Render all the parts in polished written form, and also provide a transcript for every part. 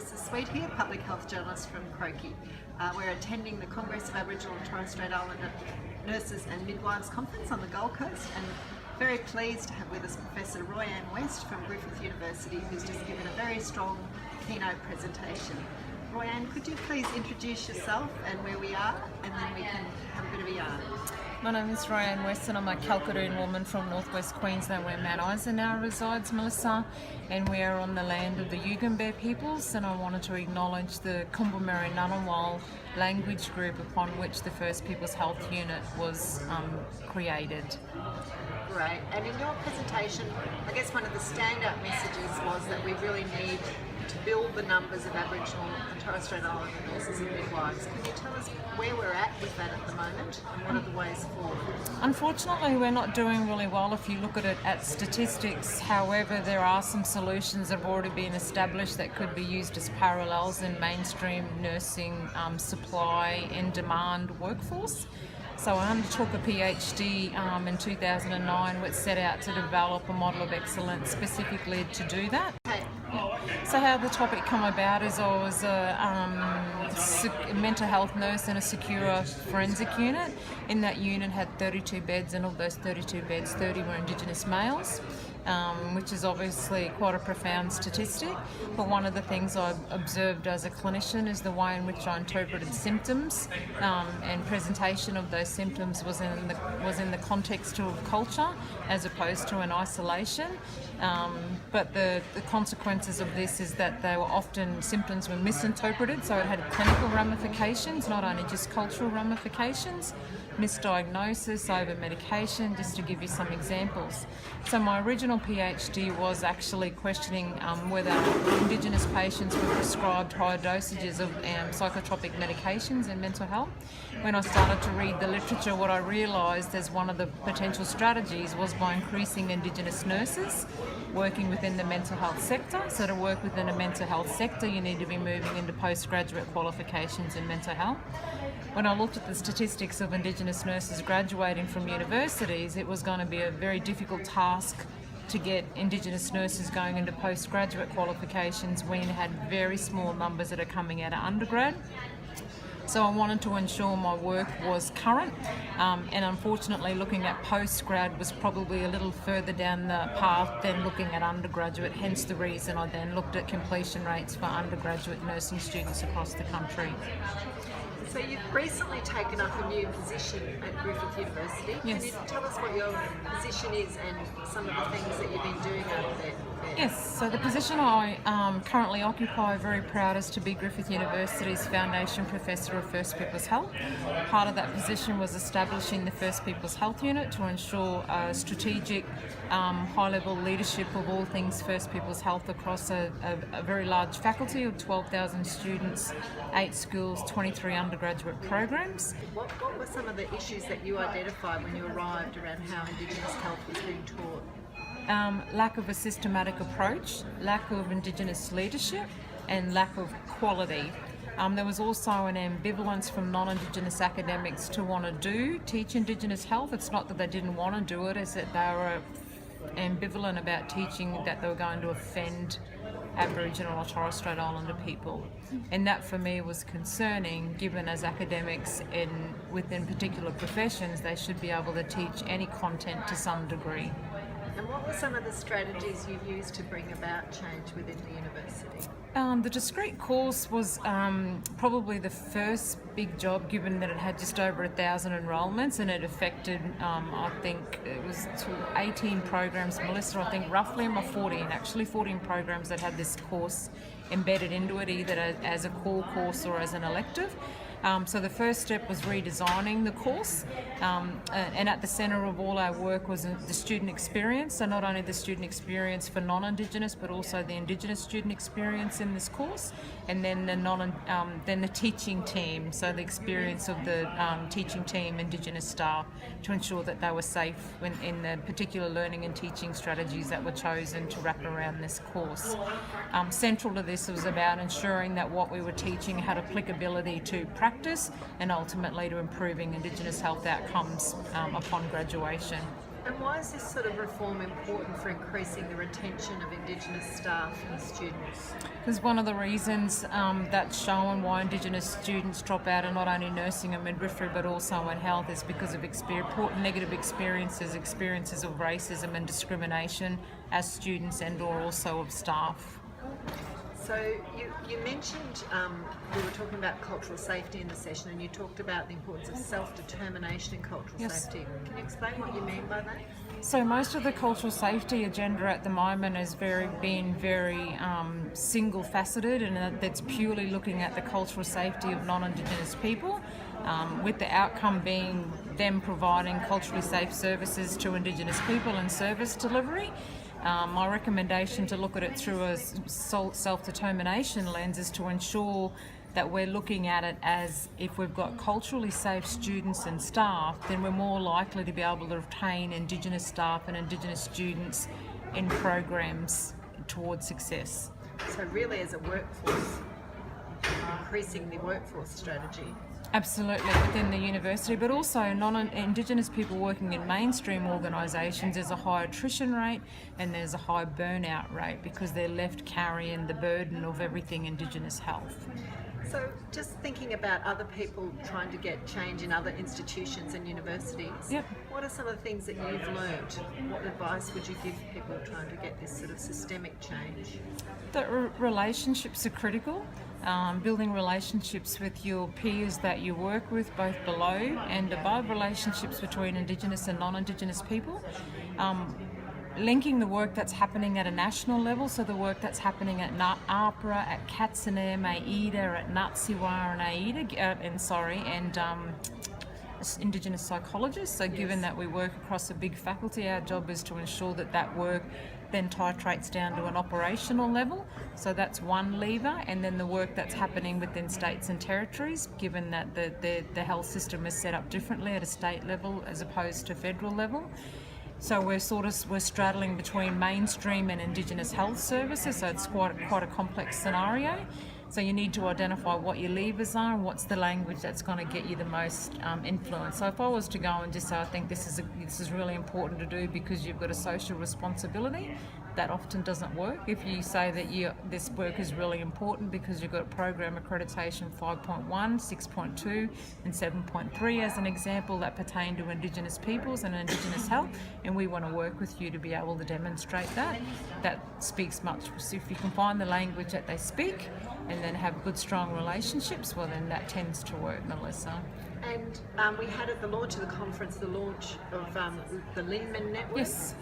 Professor Sweet here, public health journalist from Croaky. We're attending the Congress of Aboriginal and Torres Strait Islander Nurses and Midwives Conference on the Gold Coast, and very pleased to have with us Professor Roianne West from Griffith University, who's just given a very strong keynote presentation. Roianne, could you please introduce yourself and where we are, and then we can have a bit of a yarn. My name is Roianne West and I'm a Kalkadoon woman from northwest Queensland where Mount Isa now resides, Melissa, and we are on the land of the Yugambeh peoples, and I wanted to acknowledge the Kumbameri Ngunnawal language group upon which the First Peoples Health Unit was created. Great. And in your presentation, I guess one of the standout messages was that we really need to build the numbers of Aboriginal and Torres Strait Islander nurses and midwives. Can you tell us where we're at with that at the moment, and what are the ways forward? Unfortunately, we're not doing really well if you look at it at statistics. However, there are some solutions that have already been established that could be used as parallels in mainstream nursing supply and demand workforce. So I undertook a PhD in 2009 which set out to develop a model of excellence specifically to do that. So how the topic come about is I was a mental health nurse in a secure forensic unit. In that unit had 32 beds, and of those 32 beds, 30 were Indigenous males, which is obviously quite a profound statistic. But one of the things I observed as a clinician is the way in which I interpreted symptoms and presentation of those symptoms was in the context of culture as opposed to in isolation. But the consequences of this is that they were often symptoms were misinterpreted, so it had clinical ramifications, not only just cultural ramifications, misdiagnosis, over-medication, just to give you some examples. So my original PhD was actually questioning whether Indigenous patients were prescribed higher dosages of psychotropic medications in mental health. When I started to read the literature, what I realised as one of the potential strategies was by increasing Indigenous nurses working within the mental health sector. So to work within a mental health sector, you need to be moving into postgraduate qualifications in mental health. When I looked at the statistics of Indigenous nurses graduating from universities, it was going to be a very difficult task to get Indigenous nurses going into postgraduate qualifications when you had very small numbers that are coming out of undergrad. So I wanted to ensure my work was current, and unfortunately looking at postgrad was probably a little further down the path than looking at undergraduate, hence the reason I then looked at completion rates for undergraduate nursing students across the country. So you've recently taken up a new position at Griffith University. Yes. Can you tell us what your position is and some of the things that you've been doing over there? Yes, so the position I currently occupy, very proud, is to be Griffith University's Foundation Professor of First Peoples Health. Part of that position was establishing the First Peoples Health Unit to ensure strategic, high-level leadership of all things First Peoples Health across a very large faculty of 12,000 students, 8 schools, 23 undergraduate programs. What were some of the issues that you identified when you arrived around how Indigenous health was being taught? Lack of a systematic approach, lack of Indigenous leadership, and lack of quality. There was also an ambivalence from non-Indigenous academics to want to teach Indigenous health. It's not that they didn't want to do it, it's that they were ambivalent about teaching that they were going to offend Aboriginal or Torres Strait Islander people. And that for me was concerning, given as academics within particular professions, they should be able to teach any content to some degree. And what were some of the strategies you used to bring about change within the university? The discrete course was probably the first big job, given that it had just over 1,000 enrolments, and it affected, I think it was 18 programs, Melissa, I think roughly, 14 programs that had this course embedded into it, either as a core course or as an elective. So the first step was redesigning the course, and at the centre of all our work was the student experience. So not only the student experience for non-Indigenous, but also the Indigenous student experience in this course, and then the teaching team. So the experience of the teaching team, Indigenous staff, to ensure that they were safe in the particular learning and teaching strategies that were chosen to wrap around this course. Central to this was about ensuring that what we were teaching had applicability to practice and ultimately to improving Indigenous health outcomes upon graduation. And why is this sort of reform important for increasing the retention of Indigenous staff and students? Because one of the reasons that's shown why Indigenous students drop out of not only nursing and midwifery but also in health is because of negative experiences of racism and discrimination as students and or also of staff. So you mentioned, we were talking about cultural safety in the session, and you talked about the importance of self-determination in cultural safety. Can you explain what you mean by that? So most of the cultural safety agenda at the moment has been very single-faceted, and that's purely looking at the cultural safety of non-Indigenous people, with the outcome being them providing culturally safe services to Indigenous people and service delivery. My recommendation to look at it through a self-determination lens is to ensure that we're looking at it as if we've got culturally safe students and staff, then we're more likely to be able to retain Indigenous staff and Indigenous students in programs towards success. So really as a workforce, increasing the workforce strategy. Absolutely, within the university, but also non-Indigenous people working in mainstream organisations, there's a high attrition rate and there's a high burnout rate because they're left carrying the burden of everything Indigenous health. So just thinking about other people trying to get change in other institutions and universities, Yep. What are some of the things that you've learned? What advice would you give people trying to get this sort of systemic change? That relationships are critical. Building relationships with your peers that you work with, both below and above, relationships between Indigenous and non-Indigenous people. Linking the work that's happening at a national level, so the work that's happening at APRA, at Katsanem, AIDA, at Natsiwa and AIDA, and Indigenous psychologists. So given that we work across a big faculty, our job is to ensure that that work then titrates down to an operational level. So that's one lever, and then the work that's happening within states and territories, given that the health system is set up differently at a state level as opposed to federal level. So we're straddling between mainstream and Indigenous health services, so it's quite a complex scenario. So you need to identify what your levers are and what's the language that's going to get you the most influence. So if I was to go and just say, I think this is really important to do because you've got a social responsibility, that often doesn't work. If you say that this work is really important because you've got program accreditation 5.1, 6.2 and 7.3 as an example that pertain to Indigenous peoples and Indigenous health, and we want to work with you to be able to demonstrate that speaks much. So if you can find the language that they speak and then have good strong relationships, well then that tends to work, Melissa. And we had at the launch of the conference the launch of the Linman Network. Yes.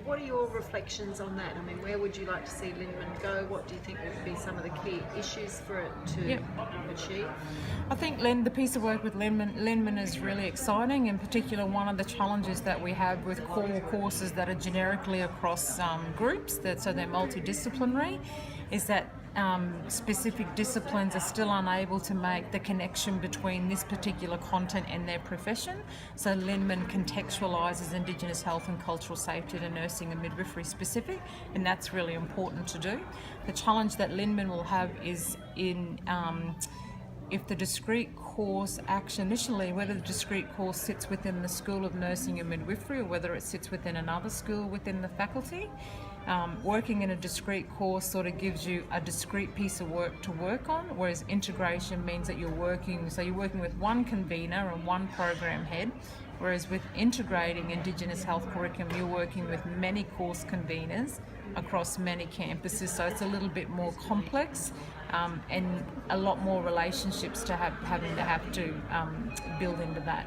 What are your reflections on that? I mean, where would you like to see Linman go? What do you think would be some of the key issues for it to achieve? I think the piece of work with Linman is really exciting. In particular, one of the challenges that we have with core courses that are generically across groups, so they're multidisciplinary, is that specific disciplines are still unable to make the connection between this particular content and their profession. So Linman contextualises Indigenous health and cultural safety to nursing and midwifery specific, and that's really important to do. The challenge that Linman will have is in if the discrete course initially, whether the discrete course sits within the School of Nursing and Midwifery or whether it sits within another school within the faculty. Working in a discrete course sort of gives you a discrete piece of work to work on, whereas integration means that you're working with one convener and one program head, whereas with integrating Indigenous health curriculum, you're working with many course conveners across many campuses, so it's a little bit more complex and a lot more relationships to having to build into that.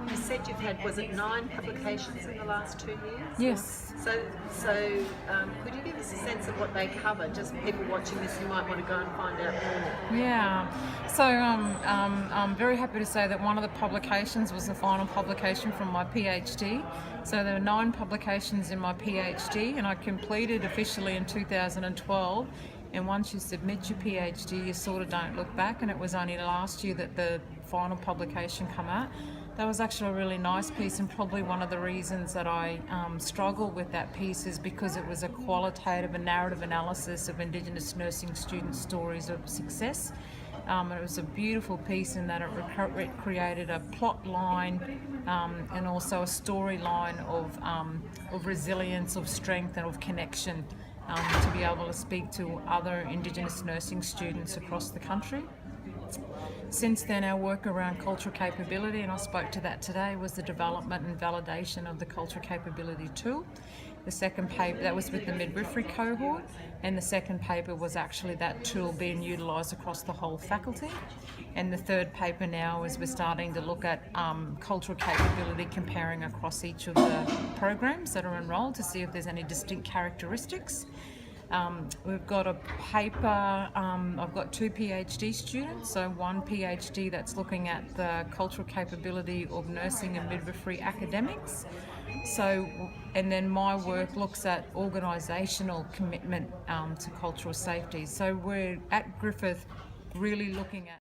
You said you've had, was it 9 publications in the last 2 years? Yes. So could you give us a sense of what they cover? Just people watching this who might want to go and find out more. Yeah. So I'm very happy to say that one of the publications was the final publication from my PhD. So there were 9 publications in my PhD, and I completed officially in 2012. And once you submit your PhD, you sort of don't look back, and it was only last year that the final publication came out. That was actually a really nice piece, and probably one of the reasons that I struggled with that piece is because it was a qualitative and narrative analysis of Indigenous nursing student stories of success. It was a beautiful piece in that it created a plot line and also a storyline of resilience, of strength, and of connection to be able to speak to other Indigenous nursing students across the country. Since then, our work around cultural capability, and I spoke to that today, was the development and validation of the cultural capability tool. The second paper, that was with the midwifery cohort, and the second paper was actually that tool being utilised across the whole faculty. And the third paper now is we're starting to look at cultural capability, comparing across each of the programs that are enrolled to see if there's any distinct characteristics. We've got a paper, I've got 2 PhD students, so one PhD that's looking at the cultural capability of nursing and midwifery academics. So, and then my work looks at organisational commitment to cultural safety. So we're at Griffith really looking at